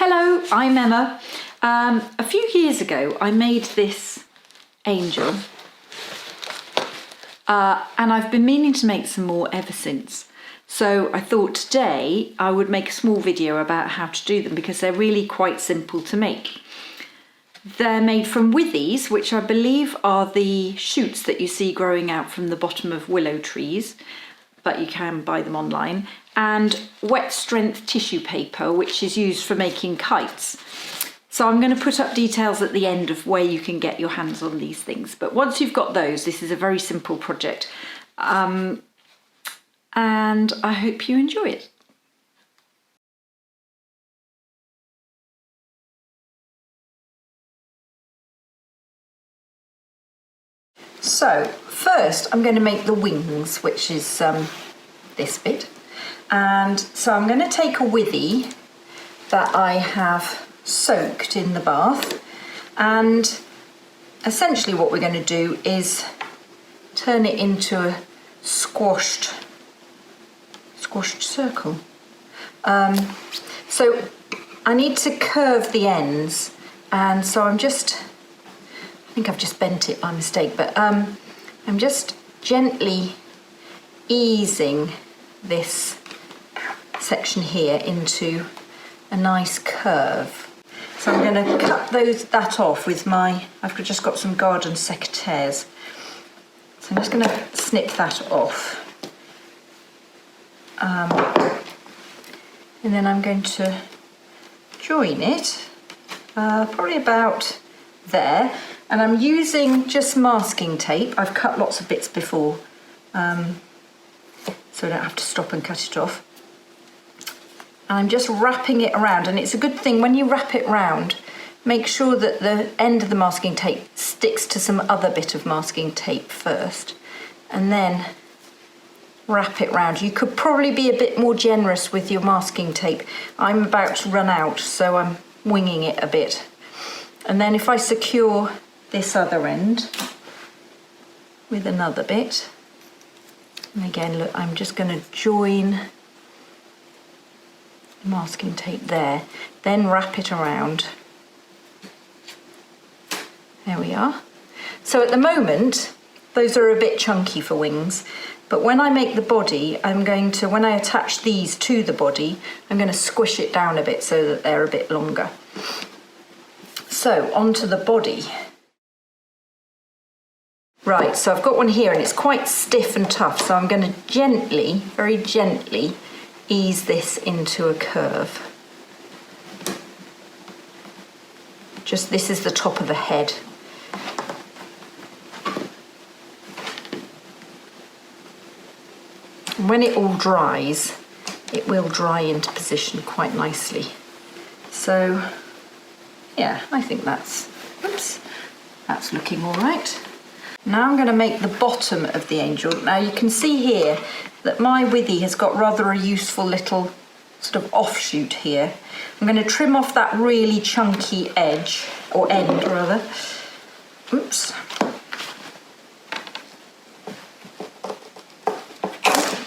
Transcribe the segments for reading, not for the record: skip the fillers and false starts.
Hello, I'm Emma. A few years ago I made this angel and I've been meaning to make some more ever since. So I thought today I would make a small video about how to do them because they're really quite simple to make. They're made from withies, which I believe are the shoots that you see growing out from the bottom of willow trees, but you can buy them online, and wet strength tissue paper, which is used for making kites. So I'm going to put up details at the end of where you can get your hands on these things. But once you've got those, this is a very simple project. And I hope you enjoy it. So first I'm going to make the wings, which is this bit. And so I'm going to take a withy that I have soaked in the bath, and essentially what we're going to do is turn it into a squashed circle. So I need to curve the ends, and so I think I've just bent it by mistake, but I'm just gently easing this section here into a nice curve. So I'm going to cut that off with I've just got some garden secateurs. So I'm just going to snip that off. And then I'm going to join it, probably about there. And I'm using just masking tape. I've cut lots of bits before, so I don't have to stop and cut it off. And I'm just wrapping it around, and it's a good thing when you wrap it round, make sure that the end of the masking tape sticks to some other bit of masking tape first, and then wrap it round. You could probably be a bit more generous with your masking tape. I'm about to run out, so I'm winging it a bit. And then if I secure this other end with another bit, and again, look, I'm just going to join the masking tape there, then wrap it around. There we are. So at the moment, those are a bit chunky for wings, but when I make the body, when I attach these to the body, I'm going to squish it down a bit so that they're a bit longer. So onto the body. Right, so I've got one here and it's quite stiff and tough, so I'm going to gently, very gently, ease this into a curve. This is the top of the head. And when it all dries, it will dry into position quite nicely. So, yeah, I think that's looking all right. Now I'm going to make the bottom of the angel. Now you can see here that my withy has got rather a useful little sort of offshoot here. I'm going to trim off that really chunky edge, or end rather. Oops.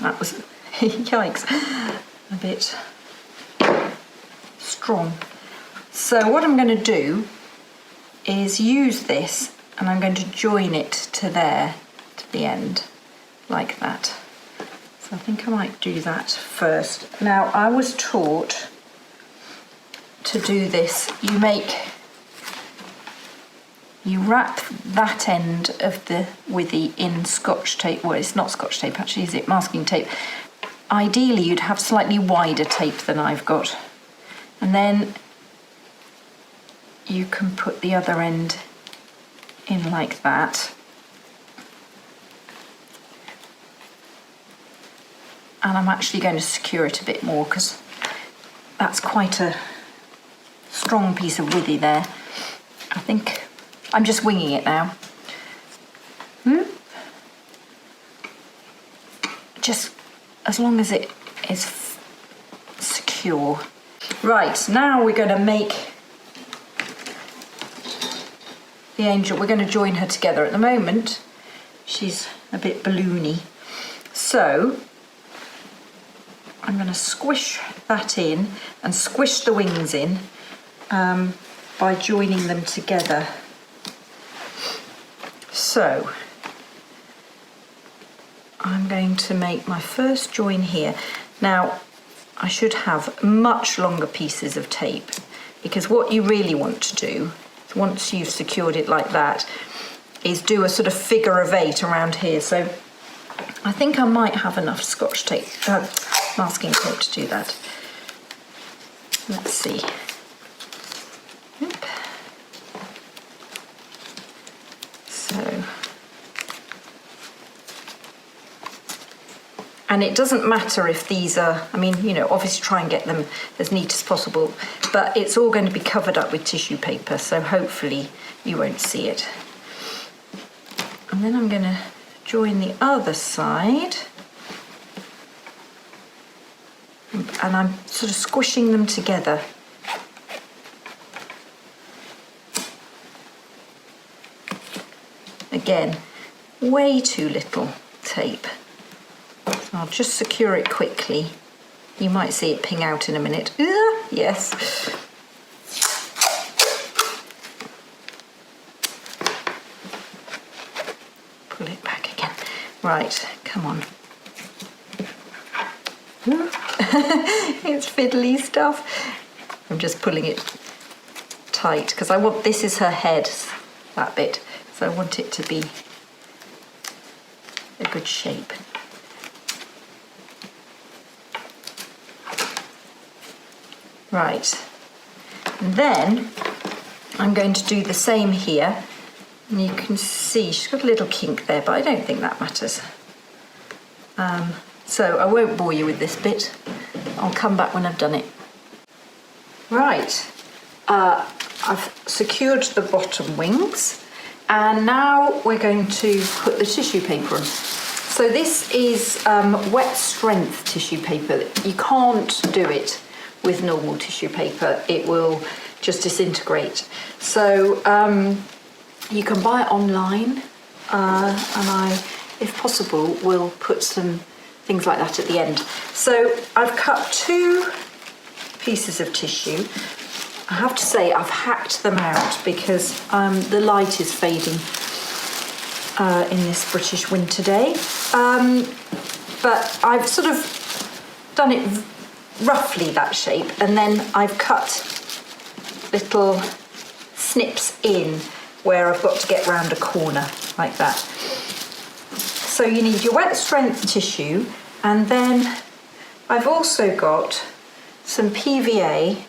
That was, yikes, a bit strong. So what I'm going to do is use this, and I'm going to join it to there, to the end, like that. So I think I might do that first. Now, I was taught to do this. You wrap that end of the withy in Scotch tape. Well, it's not Scotch tape, actually, is it? Masking tape. Ideally, you'd have slightly wider tape than I've got. And then you can put the other end in like that. And I'm actually going to secure it a bit more because that's quite a strong piece of withy there. I think I'm just winging it now. Just as long as it is secure. Right, now we're going to make the angel. We're going to join her together. At the moment, she's a bit balloony. So I'm going to squish that in and squish the wings in by joining them together. So I'm going to make my first join here. Now I should have much longer pieces of tape, because what you really want to do, once you've secured it like that, is do a sort of figure of 8 around here. So I think I might have enough scotch tape, masking tape to do that. Let's see. Oop. So, and it doesn't matter if these are, I mean, you know, obviously try and get them as neat as possible, but it's all going to be covered up with tissue paper, so hopefully you won't see it. And then I'm going to join the other side, and I'm sort of squishing them together. Again, way too little tape. So I'll just secure it quickly. You might see it ping out in a minute. Yes. Pull it back again. Right, come on. It's fiddly stuff. I'm just pulling it tight because I want, this is her head, that bit, so I want it to be a good shape. Right, and then I'm going to do the same here, and you can see she's got a little kink there, but I don't think that matters. So I won't bore you with this bit. I'll come back when I've done it. Right, I've secured the bottom wings, and now we're going to put the tissue paper on. So this is wet strength tissue paper. You can't do it with normal tissue paper. It will just disintegrate. So you can buy it online, and I, if possible, will put some things like that at the end. So I've cut 2 pieces of tissue. I have to say I've hacked them out because the light is fading in this British winter day. But I've sort of done it roughly that shape, and then I've cut little snips in where I've got to get round a corner like that. So you need your wet strength tissue, and then I've also got some PVA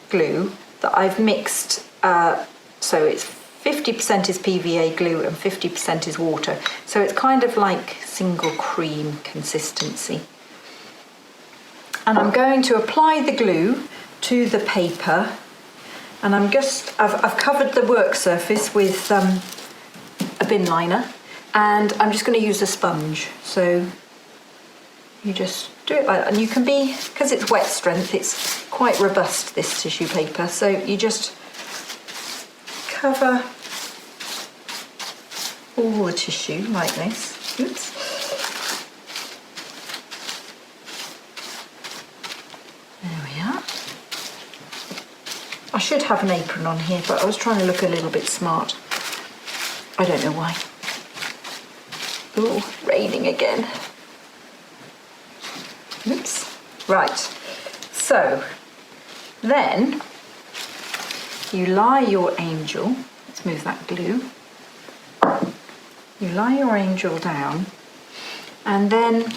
glue that I've mixed, so it's 50% is PVA glue and 50% is water. So it's kind of like single cream consistency. And I'm going to apply the glue to the paper, and I've covered the work surface with a bin liner, and I'm just going to use a sponge. So you just do it like that, and you can be, because it's wet strength, it's quite robust, this tissue paper, so you just cover all the tissue like this. Oops. There we are. I should have an apron on here, but I was trying to look a little bit smart. I don't know why. Ooh, raining again. Oops. Right. So then you lie your angel. Let's move that glue. You lie your angel down, and then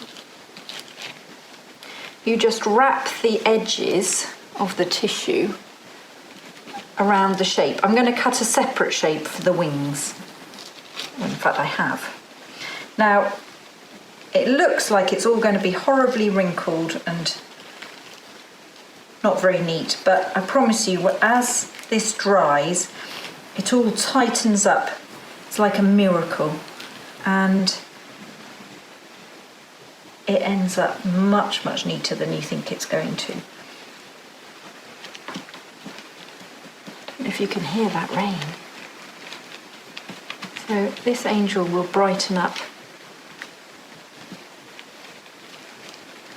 you just wrap the edges of the tissue around the shape. I'm going to cut a separate shape for the wings. In fact, I have. Now, it looks like it's all going to be horribly wrinkled and not very neat, but I promise you, as this dries, it all tightens up. It's like a miracle, and it ends up much, much neater than you think it's going to. Don't know if you can hear that rain. So this angel will brighten up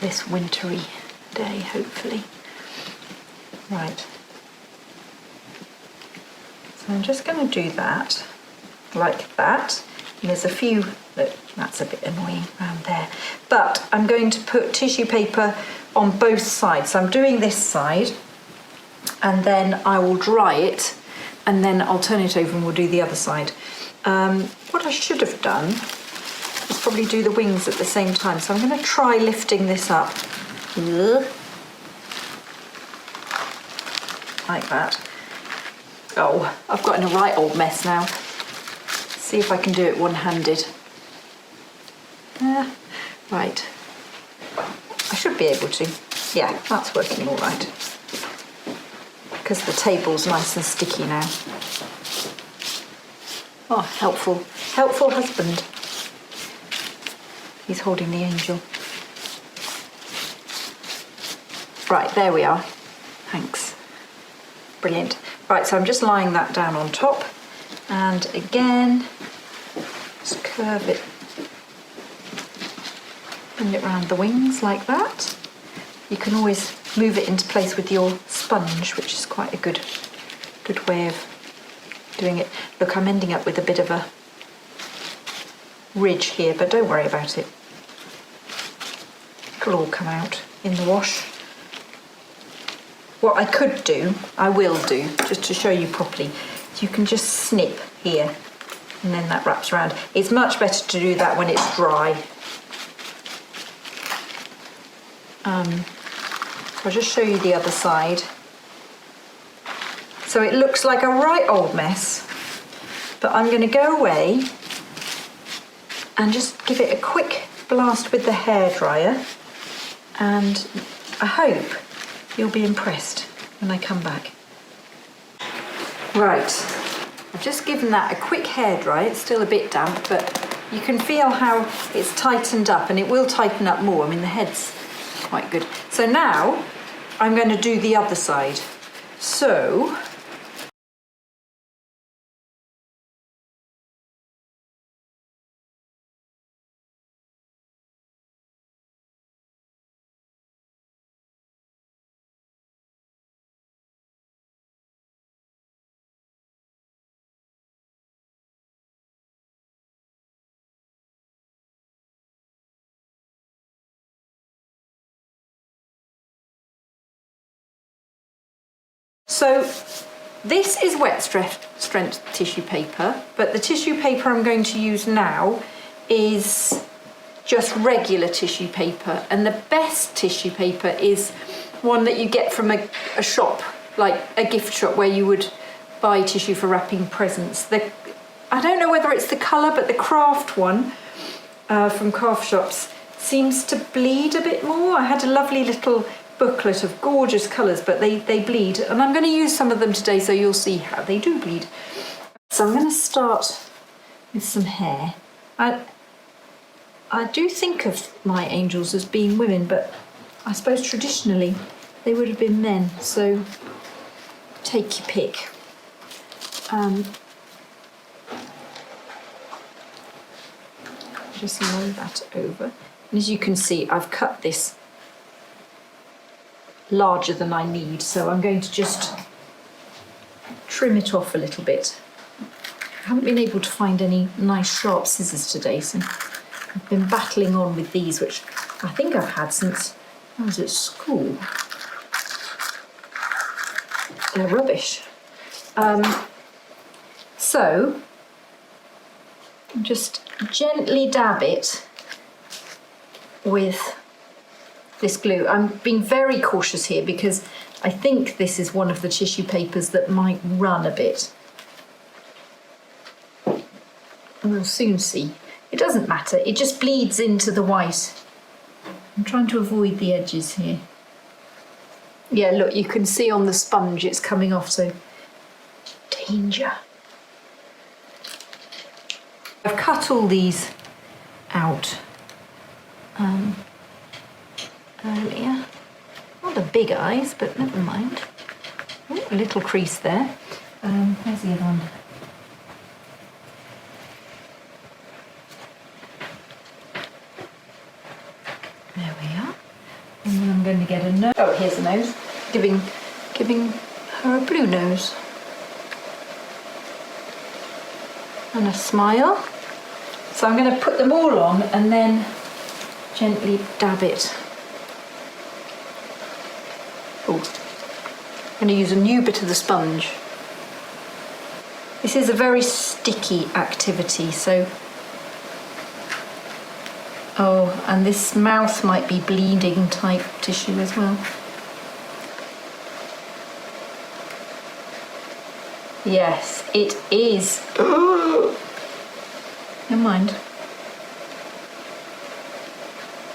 this wintry day, hopefully. Right. I'm just going to do that like that. And there's a few, look, that's a bit annoying around there. But I'm going to put tissue paper on both sides. So I'm doing this side and then I will dry it and then I'll turn it over and we'll do the other side. What I should have done is probably do the wings at the same time. So I'm going to try lifting this up. Like that. Oh, I've got in a right old mess now. See if I can do it one-handed. Right. I should be able to. Yeah, that's working all right. Because the table's nice and sticky now. Oh, helpful. Helpful husband. He's holding the angel. Right, there we are. Thanks. Brilliant. Right, so I'm just lying that down on top. And again, just curve it. Bring it around the wings like that. You can always move it into place with your sponge, which is quite a good way of doing it. Look, I'm ending up with a bit of a ridge here, but don't worry about it. It'll all come out in the wash. What I could do, I will do, just to show you properly, you can just snip here and then that wraps around. It's much better to do that when it's dry. I'll just show you the other side. So it looks like a right old mess, but I'm going to go away and just give it a quick blast with the hairdryer, and I hope you'll be impressed when I come back. Right, I've just given that a quick hairdry. It's still a bit damp, but you can feel how it's tightened up, and it will tighten up more. I mean, the head's quite good. So now I'm going to do the other side. So this is wet strength tissue paper, but the tissue paper I'm going to use now is just regular tissue paper, and the best tissue paper is one that you get from a shop, like a gift shop where you would buy tissue for wrapping presents. I don't know whether it's the colour, but the craft one from craft shops seems to bleed a bit more. I had a lovely little booklet of gorgeous colours, but they bleed, and I'm going to use some of them today so you'll see how they do bleed. So I'm going to start with some hair. I do think of my angels as being women, but I suppose traditionally they would have been men, so take your pick. Just lay that over, and as you can see, I've cut this larger than I need, so I'm going to just trim it off a little bit. I haven't been able to find any nice sharp scissors today, so I've been battling on with these, which I think I've had since I was at school. They're rubbish. So just gently dab it with this glue. I'm being very cautious here because I think this is one of the tissue papers that might run a bit. And we'll soon see. It doesn't matter, it just bleeds into the white. I'm trying to avoid the edges here. Yeah, look, you can see on the sponge it's coming off, so danger. I've cut all these out earlier. Not the big eyes, but never mind. Ooh, a little crease there. Where's the other one? There we are. And then I'm going to get a nose. Oh, here's a nose. Giving her a blue nose. and a smile. So I'm going to put them all on and then gently dab it. Oh, I'm going to use a new bit of the sponge. This is a very sticky activity, so... Oh, and this mouth might be bleeding type tissue as well. Yes, it is. Never mind.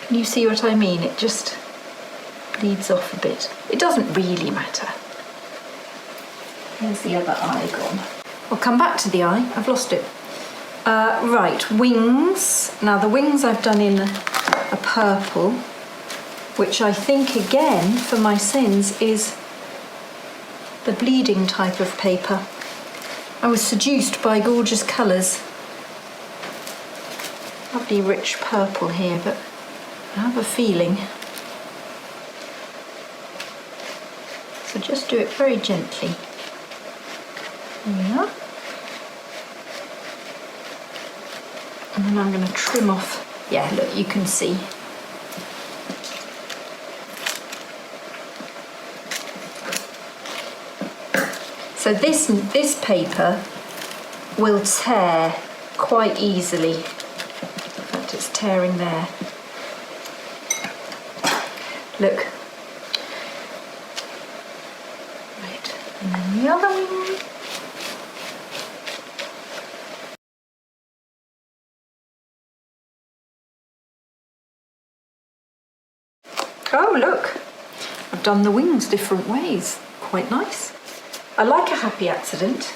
Can you see what I mean? It just bleeds off a bit. It doesn't really matter. Here's the other eye gone. I'll come back to the eye. I've lost it. Right, wings. Now the wings I've done in a purple, which I think again for my sins is the bleeding type of paper. I was seduced by gorgeous colours. Lovely rich purple here, but I have a feeling. So just do it very gently. There we are. And then I'm going to trim off. Yeah, look, you can see. So this paper will tear quite easily. In fact, it's tearing there. Look. Right, and then the other one. Oh, look. I've done the wings different ways. Quite nice. I like a happy accident.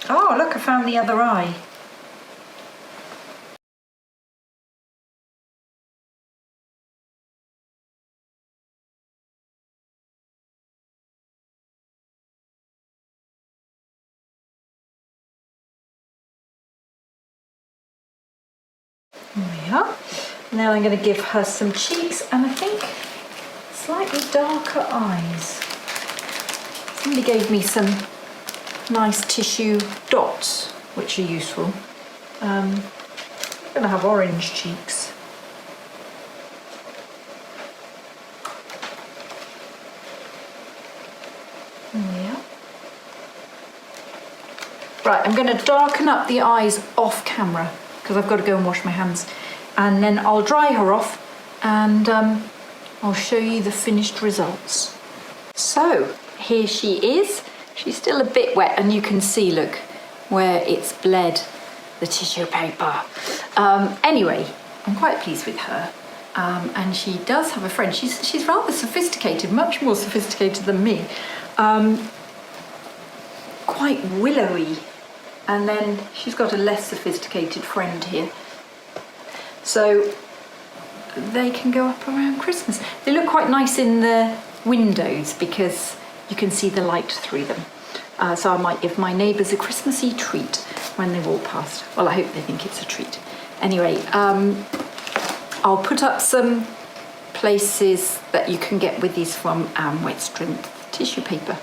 Oh, look, I found the other eye. There we are. Now I'm going to give her some cheeks and I think slightly darker eyes. Somebody gave me some nice tissue dots, which are useful. I'm going to have orange cheeks. There we are. Right, I'm going to darken up the eyes off camera because I've got to go and wash my hands. And then I'll dry her off and I'll show you the finished results. So, here she is. She's still a bit wet and you can see, look, where it's bled the tissue paper. Anyway, I'm quite pleased with her. And she does have a friend. She's rather sophisticated, much more sophisticated than me. Quite willowy. And then she's got a less sophisticated friend here. So they can go up around Christmas. They look quite nice in the windows because you can see the light through them. So I might give my neighbours a Christmassy treat when they walk past. Well, I hope they think it's a treat. Anyway, I'll put up some places that you can get withies from and wet strength tissue paper.